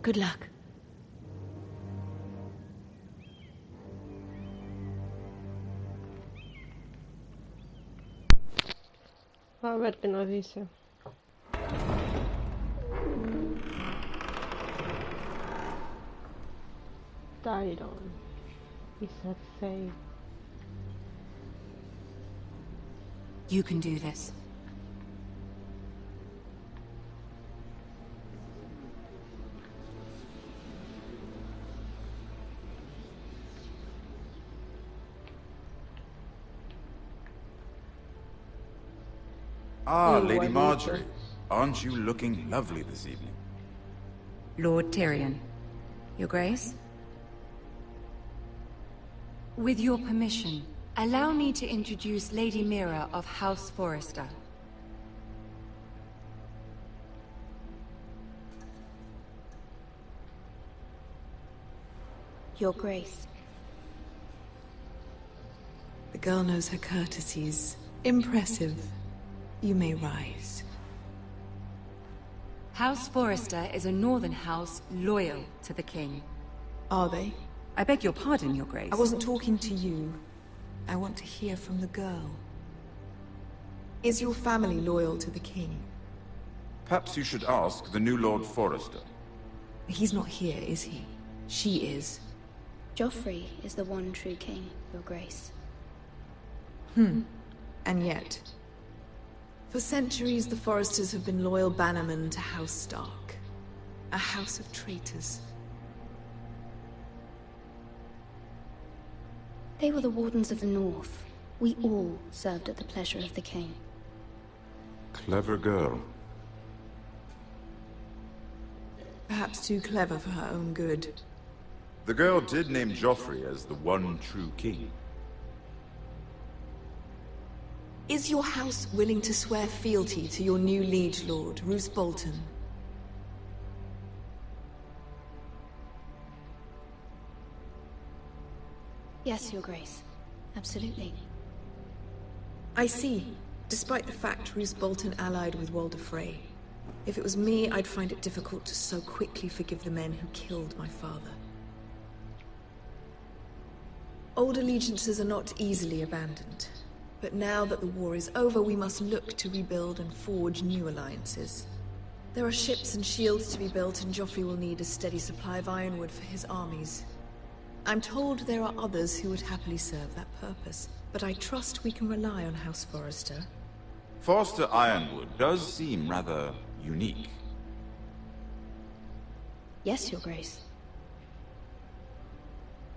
Good luck. A ver qué nos dice. Tyron is at say. You can do this. Ah, Lady Marjorie. Aren't you looking lovely this evening? Lord Tyrion. Your Grace? With your permission, allow me to introduce Lady Mira of House Forrester. Your Grace. The girl knows her courtesies. Impressive. You may rise. House Forrester is a northern house loyal to the king. Are they? I beg your pardon, Your Grace. I wasn't talking to you. I want to hear from the girl. Is your family loyal to the king? Perhaps you should ask the new Lord Forrester. He's not here, is he? She is. Joffrey is the one true king, Your Grace. And yet... For centuries, the Forresters have been loyal bannermen to House Stark. A house of traitors. They were the Wardens of the North. We all served at the pleasure of the king. Clever girl. Perhaps too clever for her own good. The girl did name Joffrey as the one true king. Is your house willing to swear fealty to your new liege lord, Roose Bolton? Yes, Your Grace. Absolutely. I see. Despite the fact Roose Bolton allied with Walder Frey. If it was me, I'd find it difficult to so quickly forgive the men who killed my father. Old allegiances are not easily abandoned. But now that the war is over, we must look to rebuild and forge new alliances. There are ships and shields to be built, and Joffrey will need a steady supply of ironwood for his armies. I'm told there are others who would happily serve that purpose, but I trust we can rely on House Forrester. Forrester Ironwood does seem rather unique. Yes, Your Grace.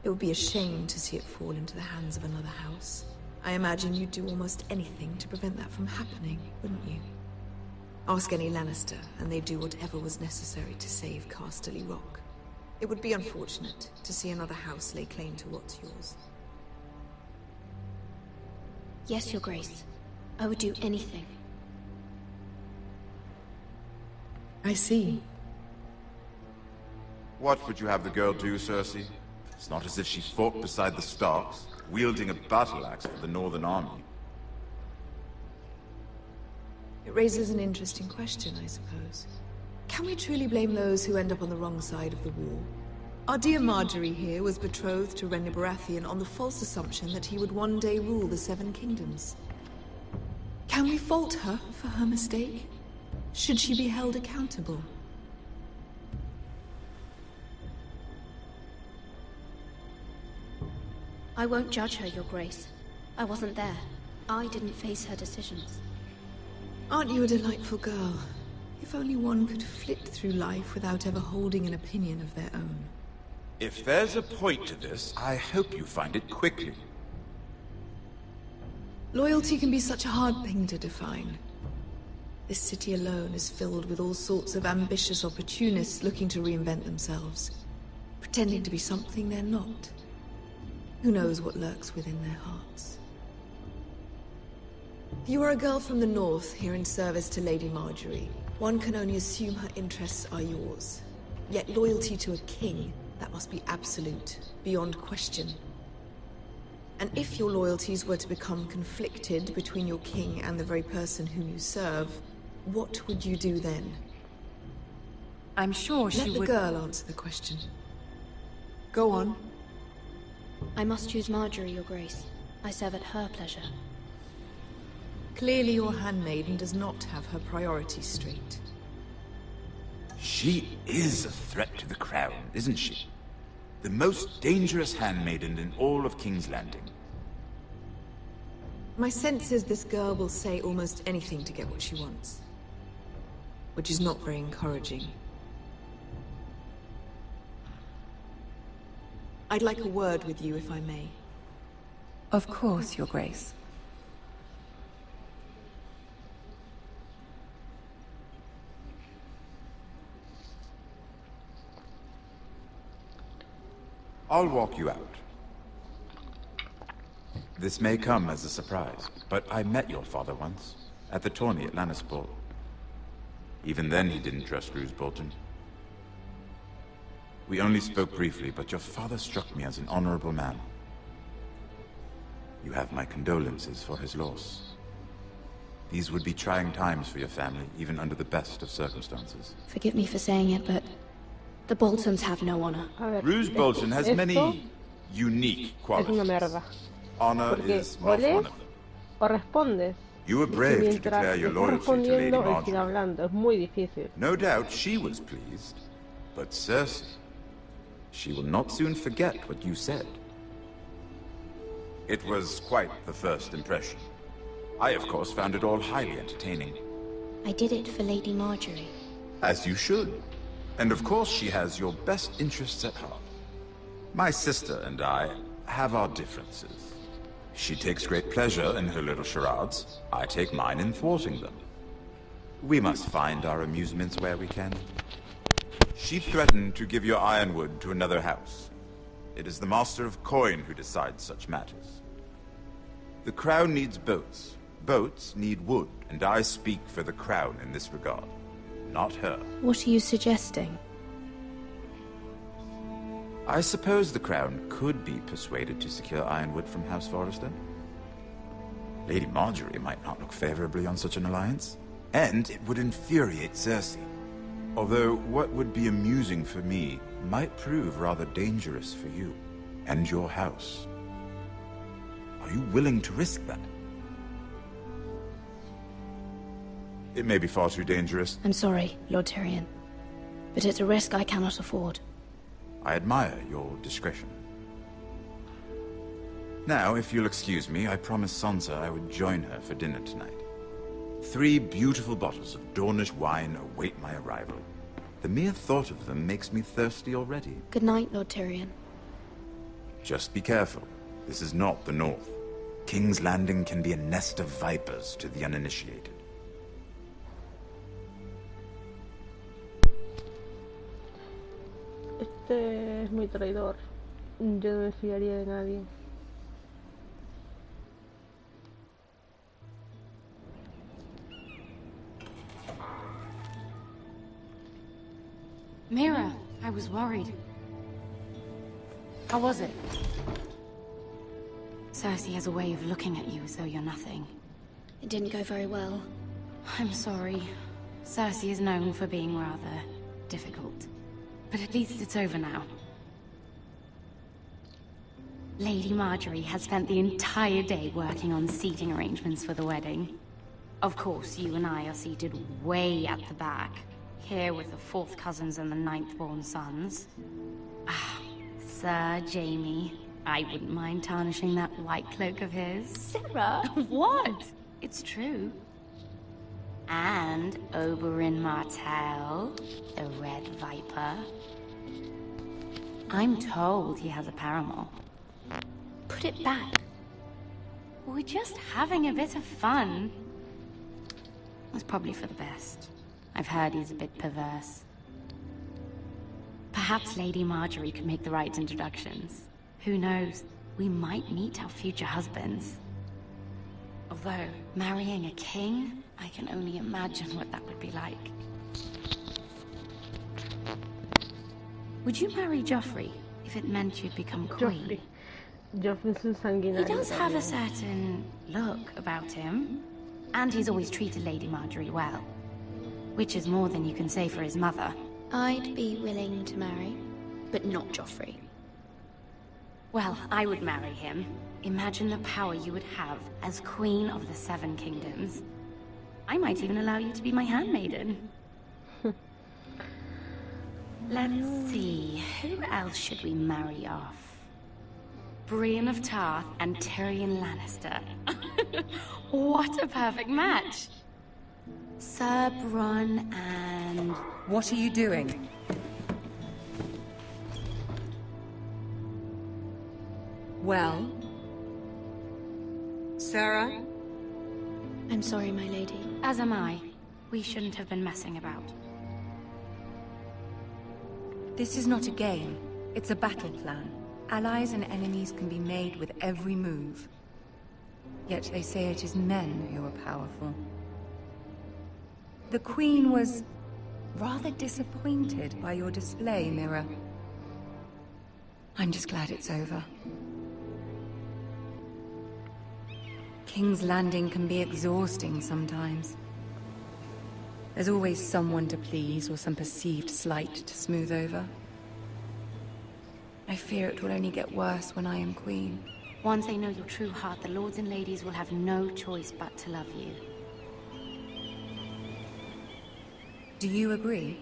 It would be a shame to see it fall into the hands of another house. I imagine you'd do almost anything to prevent that from happening, wouldn't you? Ask any Lannister, and they'd do whatever was necessary to save Casterly Rock. It would be unfortunate to see another house lay claim to what's yours. Yes, Your Grace. I would do anything. I see. What would you have the girl do, Cersei? It's not as if she fought beside the Starks, wielding a battle axe for the Northern Army. It raises an interesting question, I suppose. Can we truly blame those who end up on the wrong side of the war? Our dear Marjorie here was betrothed to Renly Baratheon on the false assumption that he would one day rule the Seven Kingdoms. Can we fault her for her mistake? Should she be held accountable? I won't judge her, Your Grace. I wasn't there. I didn't face her decisions. Aren't you a delightful girl? If only one could flit through life without ever holding an opinion of their own. If there's a point to this, I hope you find it quickly. Loyalty can be such a hard thing to define. This city alone is filled with all sorts of ambitious opportunists looking to reinvent themselves, pretending to be something they're not. Who knows what lurks within their hearts? You are a girl from the north, here in service to Lady Marjorie. One can only assume her interests are yours. Yet loyalty to a king, that must be absolute, beyond question. And if your loyalties were to become conflicted between your king and the very person whom you serve, what would you do then? I'm sure she would... Let the girl answer the question. Go on. I must choose Marjorie, Your Grace. I serve at her pleasure. Clearly your handmaiden does not have her priorities straight. She is a threat to the crown, isn't she? The most dangerous handmaiden in all of King's Landing. My sense is this girl will say almost anything to get what she wants. Which is not very encouraging. I'd like a word with you, if I may. Of course, Your Grace. I'll walk you out. This may come as a surprise, but I met your father once, at the tourney at Lannisport. Even then he didn't trust Roose Bolton. We only spoke briefly, but your father struck me as an honorable man. You have my condolences for his loss. These would be trying times for your family, even under the best of circumstances. Forgive me for saying it, but the Boltons have no honor. Roose Bolton has many unique qualities. Honor is not one of them. O respondes. You were brave to declare your loyalty to Lady Marjorie. Hablando. Es muy difícil. No doubt she was pleased, but Cersei, she will not soon forget what you said. It was quite the first impression. I, of course, found it all highly entertaining. I did it for Lady Marjorie. As you should. And of course she has your best interests at heart. My sister and I have our differences. She takes great pleasure in her little charades. I take mine in thwarting them. We must find our amusements where we can. She threatened to give your ironwood to another house. It is the Master of Coin who decides such matters. The crown needs boats. Boats need wood, and I speak for the crown in this regard, not her. What are you suggesting? I suppose the crown could be persuaded to secure ironwood from House Forrester. Lady Marjorie might not look favorably on such an alliance, and it would infuriate Cersei. Although what would be amusing for me might prove rather dangerous for you and your house. Are you willing to risk that? It may be far too dangerous. I'm sorry, Lord Tyrion, but it's a risk I cannot afford. I admire your discretion. Now, if you'll excuse me, I promised Sansa I would join her for dinner tonight. 3 beautiful bottles of Dornish wine await my arrival. The mere thought of them makes me thirsty already. Good night, Lord Tyrion. Just be careful. This is not the North. King's Landing can be a nest of vipers to the uninitiated. Este es muy traidor. Yo no me fiaría de nadie. Mira, I was worried. How was it? Cersei has a way of looking at you as though you're nothing. It didn't go very well. I'm sorry. Cersei is known for being rather difficult. But at least it's over now. Lady Marjorie has spent the entire day working on seating arrangements for the wedding. Of course, you and I are seated way at the back, here with the 4th cousins and the 9th-born sons. Ah, Sir Jaime, I wouldn't mind tarnishing that white cloak of his. Sarah! What? It's true. And Oberyn Martell, the Red Viper. I'm told he has a paramour. Put it back. We're just having a bit of fun. It's probably for the best. I've heard he's a bit perverse. Perhaps Lady Marjorie could make the right introductions. Who knows? We might meet our future husbands. Although, marrying a king, I can only imagine what that would be like. Would you marry Joffrey if it meant you'd become queen? Joffrey es un sanguinario. He does have a certain look about him, and he's always treated Lady Marjorie well, which is more than you can say for his mother. I'd be willing to marry, but not Joffrey. Well, I would marry him. Imagine the power you would have as Queen of the Seven Kingdoms. I might even allow you to be my handmaiden. Let's see, who else should we marry off? Brienne of Tarth and Tyrion Lannister. What a perfect match! Sir Bronn and... What are you doing? Well? Sarah? I'm sorry, my lady. As am I. We shouldn't have been messing about. This is not a game. It's a battle plan. Allies and enemies can be made with every move. Yet they say it is men who are powerful. The Queen was rather disappointed by your display, Mira. I'm just glad it's over. King's Landing can be exhausting sometimes. There's always someone to please or some perceived slight to smooth over. I fear it will only get worse when I am queen. Once they know your true heart, the lords and ladies will have no choice but to love you. Do you agree?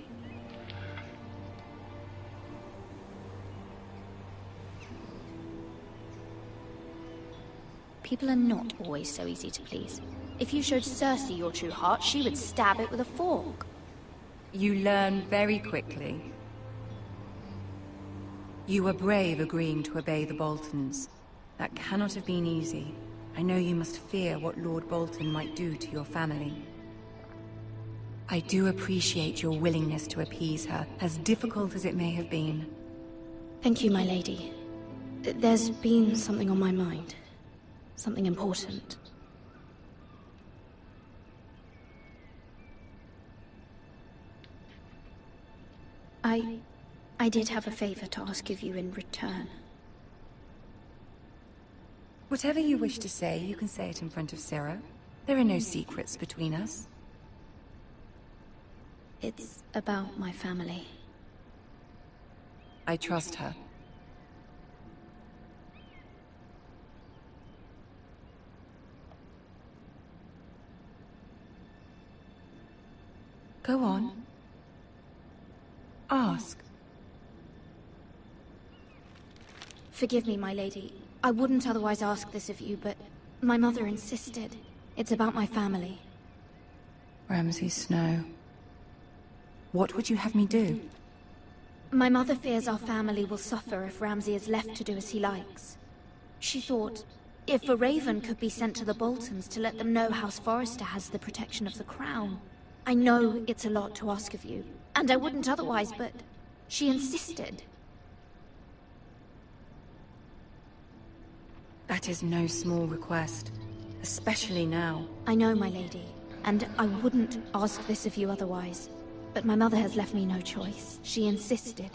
People are not always so easy to please. If you showed Cersei your true heart, she would stab it with a fork. You learn very quickly. You were brave agreeing to obey the Boltons. That cannot have been easy. I know you must fear what Lord Bolton might do to your family. I do appreciate your willingness to appease her, as difficult as it may have been. Thank you, my lady. There's been something on my mind. Something important. I did have a favor to ask of you in return. Whatever you wish to say, you can say it in front of Sarah. There are no secrets between us. It's about my family. I trust her. Go on. Ask. Forgive me, my lady. I wouldn't otherwise ask this of you, but my mother insisted. It's about my family. Ramsay Snow. What would you have me do? My mother fears our family will suffer if Ramsay is left to do as he likes. She thought, if a raven could be sent to the Boltons to let them know House Forrester has the protection of the crown. I know it's a lot to ask of you, and I wouldn't otherwise, but she insisted. That is no small request, especially now. I know, my lady, and I wouldn't ask this of you otherwise. But my mother has left me no choice. She insisted.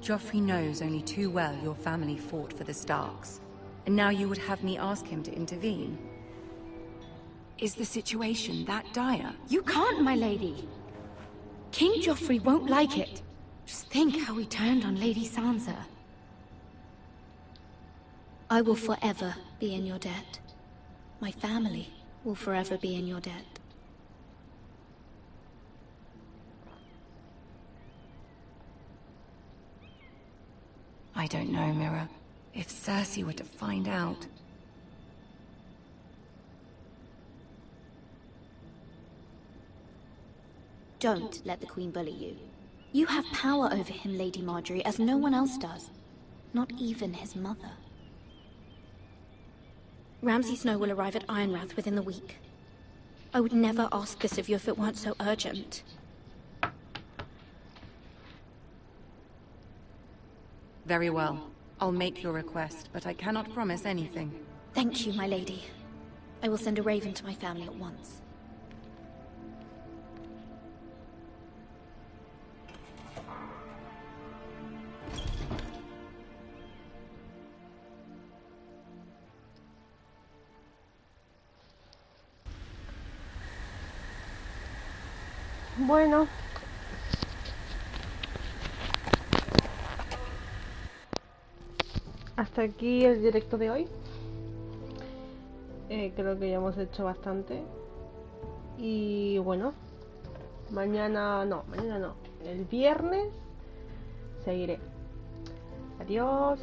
Joffrey knows only too well your family fought for the Starks. And now you would have me ask him to intervene? Is the situation that dire? You can't, my lady. King Joffrey won't like it. Just think how he turned on Lady Sansa. I will forever be in your debt. My family will forever be in your debt. I don't know, Mira. If Cersei were to find out... Don't let the Queen bully you. You have power over him, Lady Marjorie, as no one else does. Not even his mother. Ramsay Snow will arrive at Ironrath within the week. I would never ask this of you if it weren't so urgent. Very well. I'll make your request, but I cannot promise anything. Thank you, my lady. I will send a raven to my family at once. Bueno, hasta aquí el directo de hoy. Creo que ya hemos hecho bastante. Y bueno, mañana no, el viernes seguiré. Adiós.